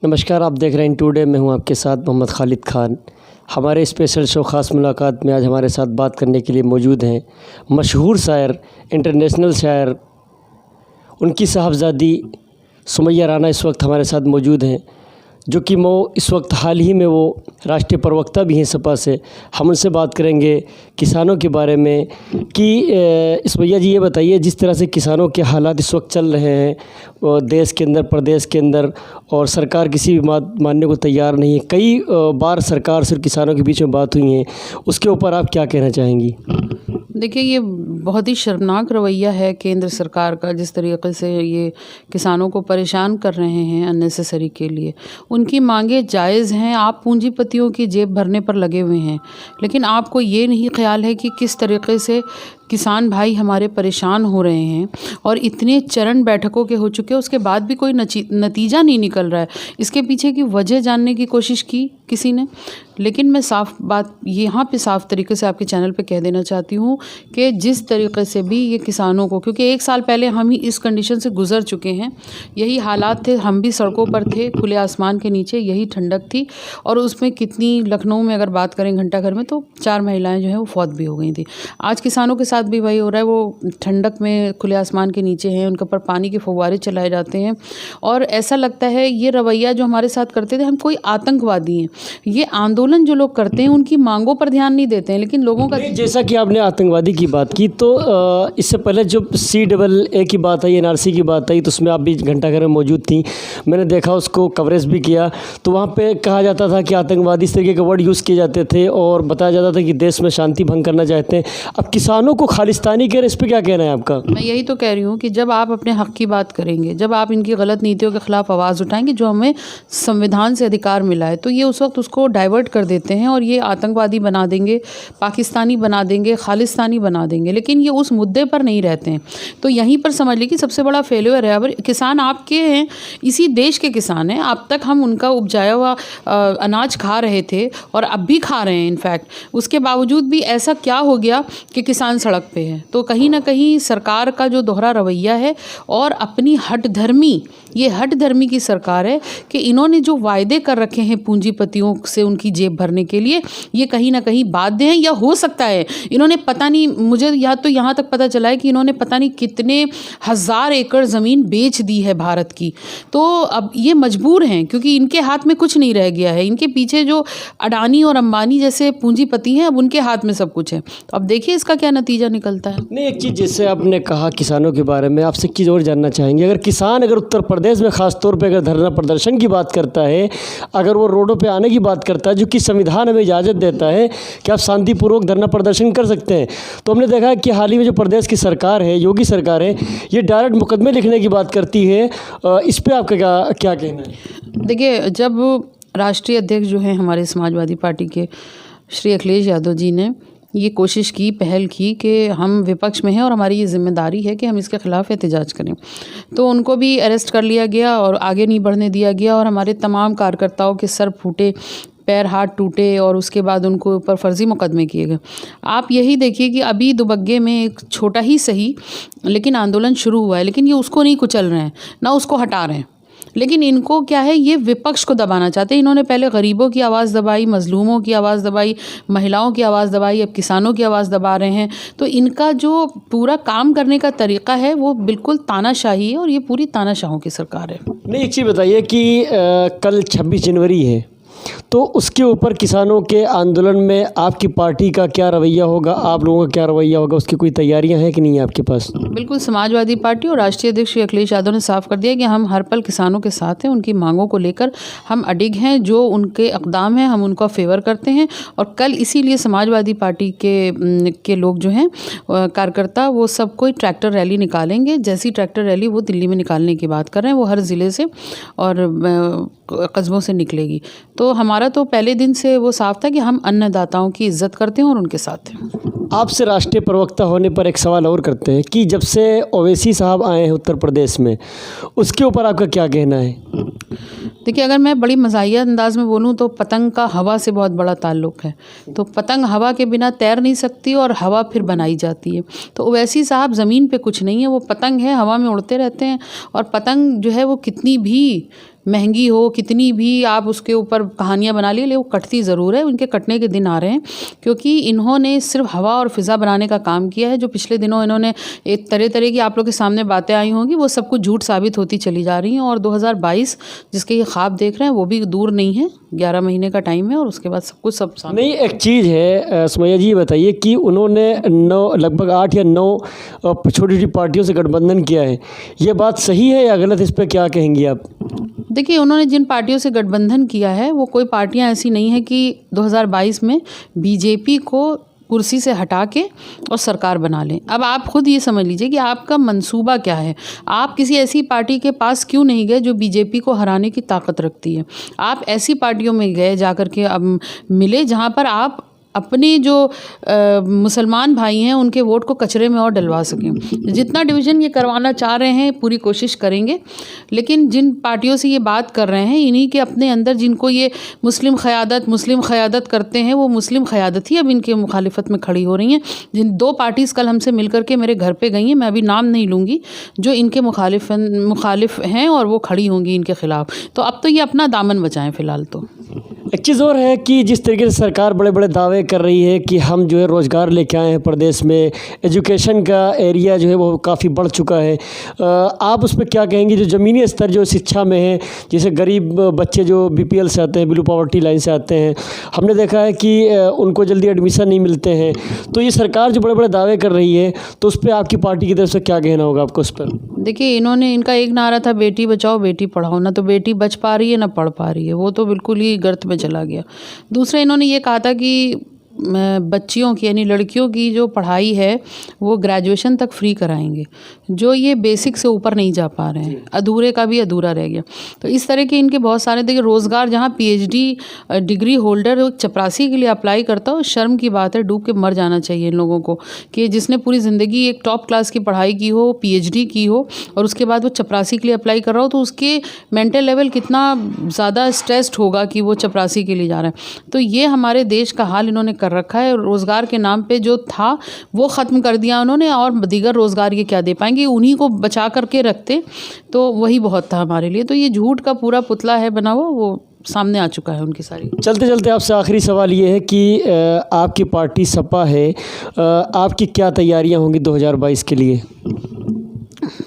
नमस्कार, आप देख रहे हैं टुडे। मैं हूं आपके साथ मोहम्मद खालिद खान। हमारे स्पेशल शो ख़ास मुलाकात में आज हमारे साथ बात करने के लिए मौजूद हैं मशहूर शायर, इंटरनेशनल शायर, उनकी साहबजादी सुमैया राना इस वक्त हमारे साथ मौजूद हैं, जो कि वो इस वक्त हाल ही में वो राष्ट्रीय प्रवक्ता भी हैं सपा से। हम उनसे बात करेंगे किसानों के बारे में कि सुमैया जी, ये बताइए, जिस तरह से किसानों के हालात इस वक्त चल रहे हैं देश के अंदर, प्रदेश के अंदर, और सरकार किसी भी बात मानने को तैयार नहीं है। कई बार सरकार से किसानों के बीच में बात हुई है, उसके ऊपर आप क्या कहना चाहेंगी? देखिए, ये बहुत ही शर्मनाक रवैया है केंद्र सरकार का, जिस तरीके से ये किसानों को परेशान कर रहे हैं अननेसेसरी के लिए। उनकी मांगे जायज़ हैं, आप पूंजीपतियों की जेब भरने पर लगे हुए हैं, लेकिन आपको ये नहीं ख्याल है कि किस तरीके से किसान भाई हमारे परेशान हो रहे हैं और इतने चरण बैठकों के हो चुके हैं, उसके बाद भी कोई नतीजा नहीं निकल रहा है। इसके पीछे की वजह जानने की कोशिश की किसी ने? लेकिन मैं साफ बात यहाँ पे साफ तरीके से आपके चैनल पे कह देना चाहती हूँ कि जिस तरीके से भी ये किसानों को, क्योंकि 1 साल पहले हम ही इस कंडीशन से गुजर चुके हैं, यही हालात थे, हम भी सड़कों पर थे, खुले आसमान के नीचे, यही ठंडक थी। और उसमें कितनी, लखनऊ में अगर बात करें घंटाघर में, तो 4 महिलाएं जो हैं वो फौत भी हो गई थी। आज किसानों के साथ भी वही हो रहा है, वो ठंडक में खुले आसमान के नीचे हैं, उनके ऊपर पानी के फव्वारे चलाए जाते हैं और ऐसा लगता है ये रवैया जो हमारे साथ करते थे, हम कोई आतंकवादी हैं। ये आंदोलन जो लोग करते हैं उनकी मांगों पर ध्यान नहीं देते हैं, लेकिन लोगों का, जैसा कि आपने आतंकवादी की बात की, तो इससे पहले जो CAA की बात आई, NRC की बात आई, तो उसमें आप भी घंटाघर में मौजूद थी। मैंने देखा, उसको कवरेज भी किया। तो वहाँ पे कहा जाता था कि आतंकवादी इस तरीके के वर्ड यूज़ किए जाते थे और बताया जाता था कि देश में शांति भंग करना चाहते हैं। अब किसानों को खालिस्तानी कह रहे, इस पर क्या कहना है आपका? मैं यही तो कह रही हूँ कि जब आप अपने हक़ की बात करेंगे, जब आप इनकी गलत नीतियों के ख़िलाफ़ आवाज़ उठाएंगे, जो हमें संविधान से अधिकार मिला है, तो ये उस वक्त उसको डाइवर्ट कर देते हैं और ये आतंकवादी बना देंगे, पाकिस्तानी बना देंगे, खालिस्तानी बना देंगे, लेकिन ये उस मुद्दे पर नहीं रहते हैं। तो यहीं पर समझ लीजिए कि सबसे बड़ा फेल्योर है। अब किसान आपके हैं, इसी देश के किसान हैं, अब तक हम उनका उपजाया हुआ अनाज खा रहे थे और अब भी खा रहे हैं इनफैक्ट। उसके बावजूद भी ऐसा क्या हो गया कि किसान सड़क पे है? तो कहीं ना कहीं सरकार का जो दोहरा रवैया है और अपनी हठधर्मी, ये हठधर्मी की सरकार है कि इन्होंने जो वायदे कर रखे हैं पूंजीपतियों से उनकी जेब भरने के लिए, ये कहीं ना कहीं बाध्य हैं। या हो सकता है इन्होंने, पता नहीं, मुझे या तो यहाँ तक पता चला है कि इन्होंने पता नहीं कितने 1000 एकड़ ज़मीन बेच दी है भारत की। तो अब ये मजबूर हैं, क्योंकि इनके हाथ में कुछ नहीं रह गया है। इनके पीछे जो अडानी और अंबानी जैसे पूंजीपति हैं, अब उनके हाथ में सब कुछ है। तो अब देखिए इसका क्या नतीजा निकलता है। नहीं, एक चीज़ जैसे आपने कहा किसानों के बारे में, आपसे एक चीज़ और जानना चाहेंगे। अगर किसान, अगर उत्तर प्रदेश में ख़ास तौर पे अगर धरना प्रदर्शन की बात करता है, अगर वो रोडों पे आने की बात करता है, जो कि संविधान हमें इजाज़त देता है कि आप शांतिपूर्वक धरना प्रदर्शन कर सकते हैं, तो हमने देखा है कि हाल ही में जो प्रदेश की सरकार है, योगी सरकार है, ये डायरेक्ट मुकदमे लिखने की बात करती है। इस पर आपका क्या कहना है? देखिए, जब राष्ट्रीय अध्यक्ष जो हैं हमारे समाजवादी पार्टी के श्री अखिलेश यादव जी ने ये कोशिश की, पहल की कि हम विपक्ष में हैं और हमारी ये जिम्मेदारी है कि हम इसके ख़िलाफ़ एहतजाज करें, तो उनको भी अरेस्ट कर लिया गया और आगे नहीं बढ़ने दिया गया और हमारे तमाम कार्यकर्ताओं के सर फूटे, पैर हाथ टूटे और उसके बाद उनको ऊपर फर्जी मुकदमे किए गए। आप यही देखिए कि अभी दुबग्गे में एक छोटा ही सही लेकिन आंदोलन शुरू हुआ है, लेकिन ये उसको नहीं कुचल रहे हैं, ना उसको हटा रहे हैं। लेकिन इनको क्या है, ये विपक्ष को दबाना चाहते हैं। इन्होंने पहले गरीबों की आवाज़ दबाई, मजलूमों की आवाज़ दबाई, महिलाओं की आवाज़ दबाई, अब किसानों की आवाज़ दबा रहे हैं। तो इनका जो पूरा काम करने का तरीका है वो बिल्कुल तानाशाही है और ये पूरी तानाशाहों की सरकार है। नहीं, एक चीज़ बताइए कि कल 26 जनवरी है, तो उसके ऊपर किसानों के आंदोलन में आपकी पार्टी का क्या रवैया होगा, आप लोगों का क्या रवैया होगा, उसकी कोई तैयारियां हैं कि नहीं है आपके पास? बिल्कुल, समाजवादी पार्टी और राष्ट्रीय अध्यक्ष श्री अखिलेश यादव ने साफ कर दिया कि हम हर पल किसानों के साथ हैं, उनकी मांगों को लेकर हम अडिग हैं, जो उनके इक़दाम हैं हम उनका फेवर करते हैं। और कल इसीलिए समाजवादी पार्टी के लोग जो हैं, कार्यकर्ता, वो सब कोई ट्रैक्टर रैली निकालेंगे। जैसी ट्रैक्टर रैली वो दिल्ली में निकालने की बात कर रहे हैं, वो हर ज़िले से और कस्बों से निकलेगी। तो हमारा तो पहले दिन से वो साफ था कि हम अन्नदाताओं की इज़्ज़त करते हैं और उनके साथ हैं। आपसे राष्ट्रीय प्रवक्ता होने पर एक सवाल और करते हैं कि जब से ओवैसी साहब आए हैं उत्तर प्रदेश में, उसके ऊपर आपका क्या कहना है? देखिए, अगर मैं बड़ी मज़ाहिया अंदाज में बोलूँ तो पतंग का हवा से बहुत बड़ा ताल्लुक़ है। तो पतंग हवा के बिना तैर नहीं सकती और हवा फिर बनाई जाती है। तो ओवैसी साहब ज़मीन पे कुछ नहीं है, वो पतंग है, हवा में उड़ते रहते हैं। और पतंग जो है वो कितनी भी महंगी हो, कितनी भी आप उसके ऊपर कहानियाँ बना ली, वो कटती ज़रूर है। उनके कटने के दिन आ रहे हैं, क्योंकि इन्होंने सिर्फ हवा और फ़िज़ा बनाने का काम किया है। जो पिछले दिनों इन्होंने एक तरह तरह की आप लोग के सामने बातें आई होंगी, वो सब कुछ झूठ साबित होती चली जा रही हैं। और 2022 जिसके ये ख्वाब देख रहे हैं वो भी दूर नहीं है, 11 महीने का टाइम है और उसके बाद सब कुछ सब सामने। नहीं, एक चीज़ है सुमैया जी, बताइए कि उन्होंने लगभग 8 या 9 छोटी छोटी पार्टियों से गठबंधन किया है, ये बात सही है या गलत? इस पर क्या कहेंगी आप? देखिए, उन्होंने जिन पार्टियों से गठबंधन किया है वो कोई पार्टियां ऐसी नहीं है कि 2022 में बीजेपी को कुर्सी से हटा के और सरकार बना लें। अब आप खुद ये समझ लीजिए कि आपका मंसूबा क्या है। आप किसी ऐसी पार्टी के पास क्यों नहीं गए जो बीजेपी को हराने की ताकत रखती है? आप ऐसी पार्टियों में गए जाकर के अब मिले जहाँ पर आप अपने जो मुसलमान भाई हैं उनके वोट को कचरे में और डलवा सकें। जितना डिवीज़न ये करवाना चाह रहे हैं पूरी कोशिश करेंगे, लेकिन जिन पार्टियों से ये बात कर रहे हैं इन्हीं के अपने अंदर जिनको ये मुस्लिम क़यादत करते हैं, वो मुस्लिम क़यादत ही अब इनके मुखालिफत में खड़ी हो रही हैं। जिन 2 पार्टीज़ कल हमसे मिल कर के मेरे घर पे गई हैं, मैं अभी नाम नहीं लूँगी, जो इनके मुखालिफ हैं और वो खड़ी होंगी इनके ख़िलाफ़। तो अब तो ये अपना दामन बचाएँ फ़िलहाल तो। एक चीज़ और है कि जिस तरीके से सरकार बड़े बड़े दावे कर रही है कि हम जो है रोज़गार लेके आए हैं प्रदेश में, एजुकेशन का एरिया जो है वो काफ़ी बढ़ चुका है, आप उस पर क्या कहेंगे? जो ज़मीनी स्तर जो शिक्षा में है, जैसे गरीब बच्चे जो BPL से आते हैं, बिलो पॉवर्टी लाइन से आते हैं, हमने देखा है कि उनको जल्दी एडमिशन नहीं मिलते हैं। तो ये सरकार जो बड़े बड़े दावे कर रही है, तो उस पर आपकी पार्टी की तरफ से क्या कहना होगा आपको उस पर? देखिए, इनका एक नारा था बेटी बचाओ बेटी पढ़ाओ, ना तो बेटी बच पा रही है ना पढ़ पा रही है, वो तो बिल्कुल ही गर्त में चला गया। दूसरा, इन्होंने ये कहा था कि बच्चियों की यानी लड़कियों की जो पढ़ाई है वो ग्रेजुएशन तक फ्री कराएंगे, जो ये बेसिक से ऊपर नहीं जा पा रहे हैं, अधूरे का भी अधूरा रह गया। तो इस तरह के इनके बहुत सारे, देखिए रोज़गार जहाँ PhD डिग्री होल्डर चपरासी के लिए अप्लाई करता हो, शर्म की बात है, डूब के मर जाना चाहिए इन लोगों को कि जिसने पूरी ज़िंदगी एक टॉप क्लास की पढ़ाई की हो, PhD की हो और उसके बाद वो चपरासी के लिए अप्लाई कर रहा हो, तो उसके मेंटल लेवल कितना ज़्यादा स्ट्रेस्ड होगा कि वो चपरासी के लिए जा रहा है। तो ये हमारे देश का हाल इन्होंने कर रखा है। रोज़गार के नाम पे जो था वो ख़त्म कर दिया उन्होंने, और दीगर रोज़गार ये क्या दे पाएंगे? उन्हीं को बचा करके रखते तो वही बहुत था हमारे लिए। तो ये झूठ का पूरा पुतला है बना हुआ, वो सामने आ चुका है उनकी सारी। चलते चलते आपसे आखिरी सवाल ये है कि आपकी पार्टी सपा है, आपकी क्या तैयारियां होंगी 2022 के लिए?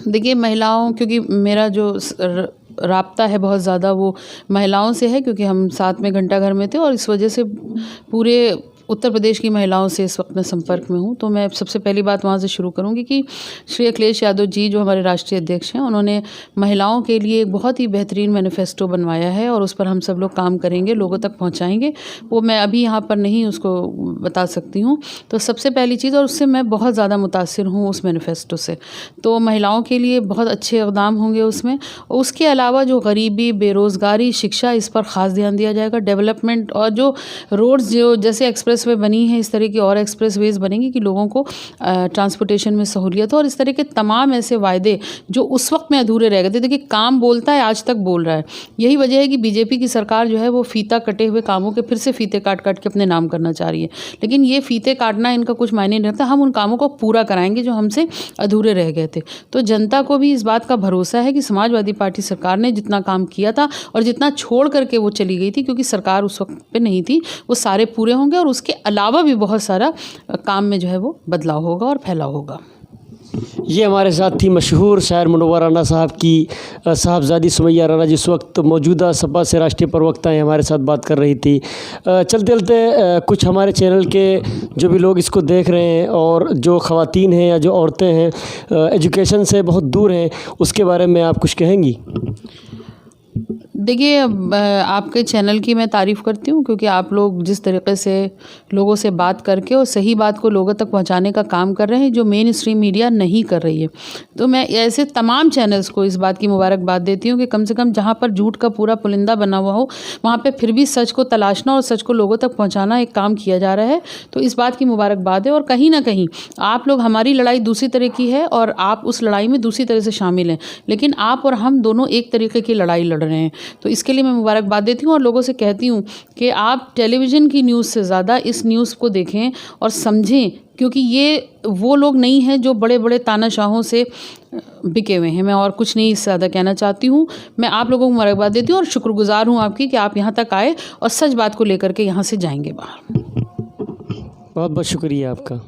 देखिए, महिलाओं, क्योंकि मेरा जो राब्ता है बहुत ज़्यादा वो महिलाओं से है, क्योंकि हम साथ में घंटा घर में थे और इस वजह से पूरे उत्तर प्रदेश की महिलाओं से इस वक्त मैं संपर्क में हूँ। तो मैं सबसे पहली बात वहाँ से शुरू करूँगी कि श्री अखिलेश यादव जी जो हमारे राष्ट्रीय अध्यक्ष हैं, उन्होंने महिलाओं के लिए एक बहुत ही बेहतरीन मैनिफेस्टो बनवाया है और उस पर हम सब लोग काम करेंगे, लोगों तक पहुँचाएँगे। वो मैं अभी यहाँ पर नहीं उसको बता सकती हूँ। तो सबसे पहली चीज़, और उससे मैं बहुत ज़्यादा मुतासिर हूँ उस मैनिफेस्टो से, तो महिलाओं के लिए बहुत अच्छे इक़दाम होंगे उसमें। उसके अलावा जो गरीबी, बेरोज़गारी, शिक्षा, इस पर ख़ास ध्यान दिया जाएगा। डेवलपमेंट और जो रोड्स जो जैसे एक्सप्रेस वे बनी है, इस तरह की और एक्सप्रेस वेज बनेंगी कि लोगों को ट्रांसपोर्टेशन में सहूलियत हो। और इस तरह के तमाम ऐसे वायदे जो उस वक्त में अधूरे रह गए थे। देखिए, काम बोलता है, आज तक बोल रहा है। यही वजह है कि बीजेपी की सरकार जो है वो फीता कटे हुए कामों के फिर से फीते काट काट के अपने नाम करना चाह रही है। लेकिन ये फीते काटना इनका कुछ मायने नहीं रखता। हम उन कामों को पूरा कराएंगे जो हमसे अधूरे रह गए थे। तो जनता को भी इस बात का भरोसा है कि समाजवादी पार्टी सरकार ने जितना काम किया था और जितना छोड़ करके वो चली गई थी, क्योंकि सरकार उस वक्त पे नहीं थी, वो सारे पूरे होंगे और उसके अलावा भी बहुत सारा काम में जो है वो बदलाव होगा और फैलाव होगा। ये हमारे साथ थी मशहूर शायर मुनव्वर राना साहब की साहबजादी सुमैया राना, जिस वक्त मौजूदा सपा से राष्ट्रीय प्रवक्ता हैं, हमारे साथ बात कर रही थी। चलते चलते कुछ हमारे चैनल के जो भी लोग इसको देख रहे हैं और जो ख़वातीन हैं या जो औरतें हैं एजुकेशन से बहुत दूर हैं, उसके बारे में आप कुछ कहेंगी? देखिए आपके चैनल की मैं तारीफ़ करती हूँ, क्योंकि आप लोग जिस तरीक़े से लोगों से बात करके और सही बात को लोगों तक पहुँचाने का काम कर रहे हैं, जो मेन स्ट्रीम मीडिया नहीं कर रही है। तो मैं ऐसे तमाम चैनल्स को इस बात की मुबारकबाद देती हूँ कि कम से कम जहाँ पर झूठ का पूरा पुलिंदा बना हुआ हो, वहाँ पे फिर भी सच को तलाशना और सच को लोगों तक पहुँचाना एक काम किया जा रहा है। तो इस बात की मुबारकबाद है। और कहीं न कहीं आप लोग, हमारी लड़ाई दूसरी तरह की है और आप उस लड़ाई में दूसरी तरह से शामिल हैं, लेकिन आप और हम दोनों एक तरीके की लड़ाई लड़ रहे हैं। तो इसके लिए मैं मुबारकबाद देती हूँ और लोगों से कहती हूँ कि आप टेलीविज़न की न्यूज़ से ज़्यादा इस न्यूज़ को देखें और समझें, क्योंकि ये वो लोग नहीं हैं जो बड़े बड़े तानाशाहों से बिके हुए हैं। मैं और कुछ नहीं इससे ज़्यादा कहना चाहती हूँ। मैं आप लोगों को मुबारकबाद देती हूँ और शुक्रगुज़ार हूँ आपकी कि आप यहाँ तक आए और सच बात को लेकर के यहाँ से जाएंगे बाहर। बहुत बहुत शुक्रिया आपका।